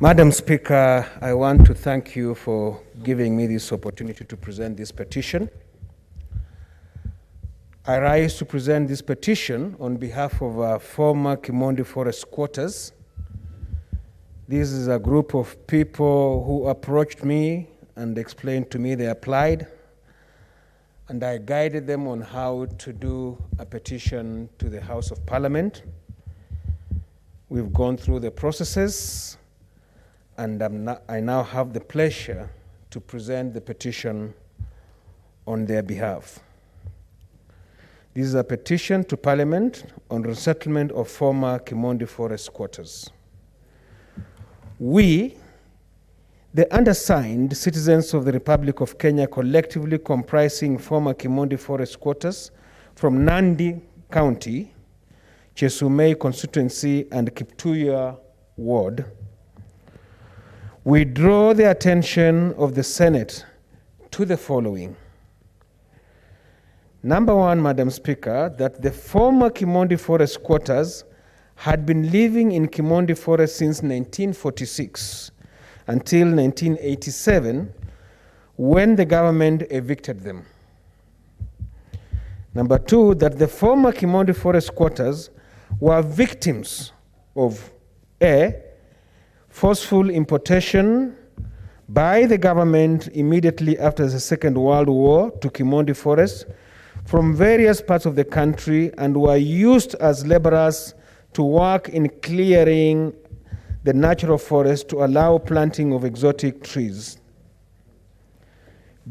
Madam Speaker, I want to thank you for giving me this opportunity to present this petition. I rise to present this petition on behalf of former Kimondi forest squatters. This is a group of people who approached me and explained to me they applied, and I guided them on how to do a petition to the House of Parliament. We've gone through the processes, and I now have the pleasure to present the petition on their behalf. This is a petition to Parliament on resettlement of former Kimondi forest squatters. We, the undersigned citizens of the Republic of Kenya, collectively comprising former Kimondi forest squatters from Nandi County, Chesumei constituency, and Kiptuya ward, we draw the attention of the Senate to the following. Number one, Madam Speaker, that the former Kimondi forest squatters had been living in Kimondi forest since 1946 until 1987, when the government evicted them. Number two, that the former Kimondi forest squatters were victims of A, forceful importation by the government immediately after the Second World War to Kimondi forest from various parts of the country, and were used as laborers to work in clearing the natural forest to allow planting of exotic trees.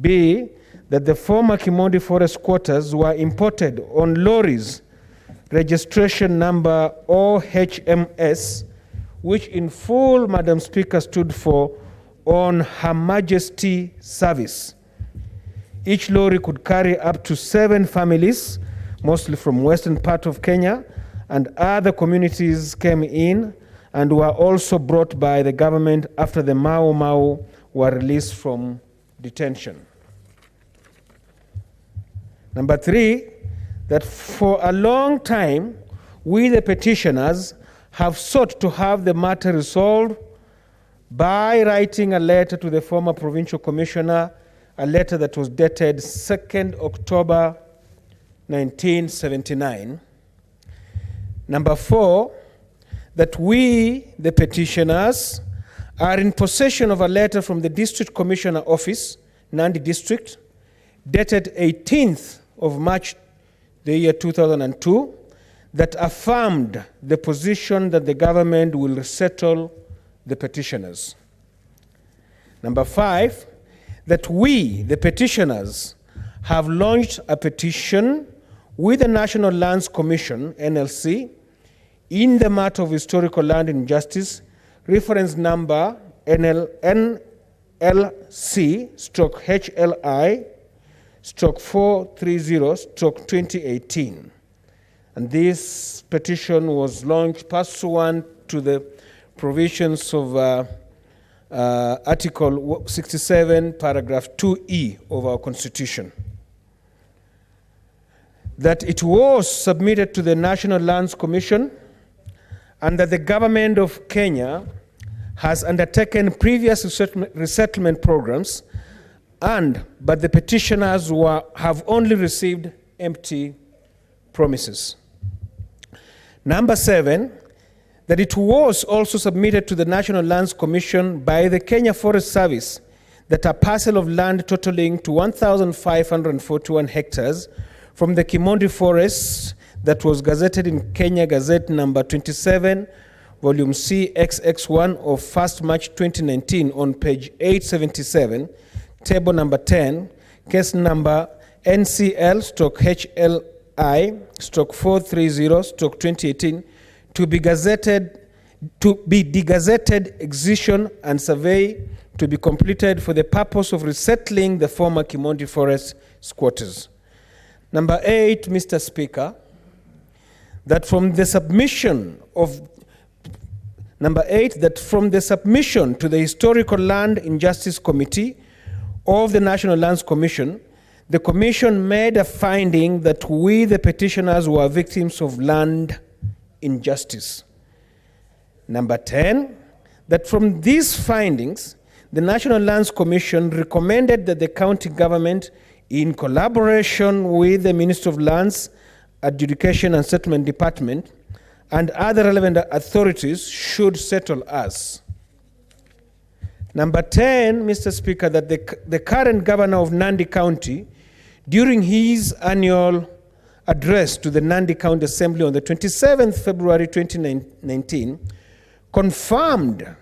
B, that the former Kimondi forest squatters were imported on lorries, registration number OHMS, which in full, Madam Speaker, stood for On Her Majesty Service. Each lorry could carry up to 7 families, mostly from western part of Kenya, and other communities came in and were also brought by the government after the Mau Mau were released from detention. Number 3, that for a long time, we the petitioners have sought to have the matter resolved by writing a letter to the former provincial commissioner, a letter that was dated 2nd October 1979. Number 4, that we, the petitioners, are in possession of a letter from the District Commissioner Office, Nandi District, dated 18th of March, the year 2002, that affirmed the position that the government will resettle the petitioners. Number 5, that we, the petitioners, have launched a petition with the National Lands Commission, NLC, in the matter of historical land injustice, reference number NLC/HLI/430/2018. And this petition was launched pursuant to the provisions of Article 67, paragraph 2E of our Constitution. That it was submitted to the National Lands Commission, and that the government of Kenya has undertaken previous resettlement programs, but the petitioners have only received empty promises. Number 7, that it was also submitted to the National Lands Commission by the Kenya Forest Service that a parcel of land totaling to 1,541 hectares from the Kimondi forest that was gazetted in Kenya Gazette number 27, volume C, XX1 of 1st March 2019 on page 877, table number 10, case number NCL/HLI/430/2018, to be degazetted, excision and survey to be completed for the purpose of resettling the former Kimondi forest squatters. Number 8, Mr. Speaker, that from the submission to the Historical Land Injustice Committee of the National Lands Commission, the Commission made a finding that we, the petitioners, were victims of land injustice. Number 10, that from these findings, the National Lands Commission recommended that the county government, in collaboration with the Ministry of Lands, Adjudication and Settlement Department, and other relevant authorities, should settle as. Number 10, Mr. Speaker, that the current governor of Nandi County, during his annual address to the Nandi County Assembly on the 27th February 2019, confirmed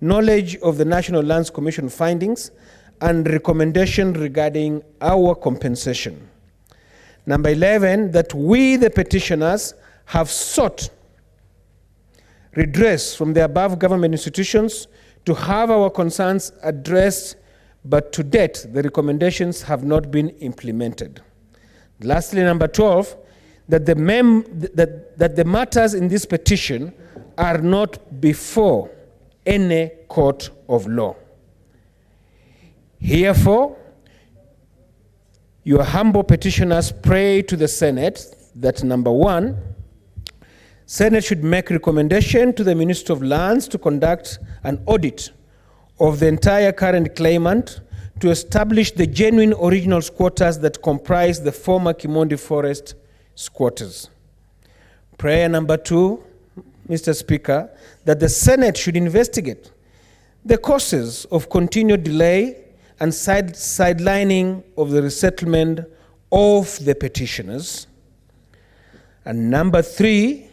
knowledge of the National Lands Commission findings and recommendation regarding our compensation. Number 11, that we, the petitioners, have sought redress from the above government institutions to have our concerns addressed, but to date, the recommendations have not been implemented. Lastly, number 12, that the matters in this petition are not before any court of law. Herefore, your humble petitioners pray to the Senate that, number 1, Senate should make recommendation to the Ministry of Lands to conduct an audit of the entire current claimant to establish the genuine original squatters that comprise the former Kimondi Forest squatters. Prayer number 2, Mr. Speaker, that the Senate should investigate the causes of continued delay and sidelining of the resettlement of the petitioners. And number 3,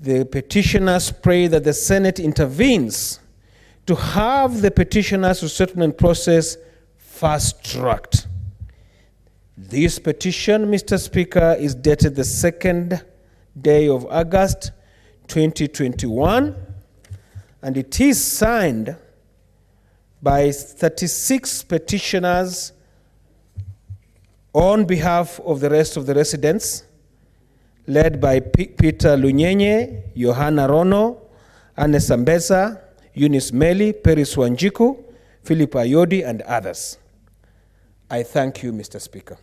the petitioners pray that the Senate intervenes to have the petitioners' resettlement process fast-tracked. This petition, Mr. Speaker, is dated the 2nd day of August 2021, and it is signed by 36 petitioners on behalf of the rest of the residents, led by Peter Lunyenye, Yohana Rono, Anne Sambesa, Eunice Meli, Peris Wanjiku, Philip Ayodi, and others. I thank you, Mr. Speaker.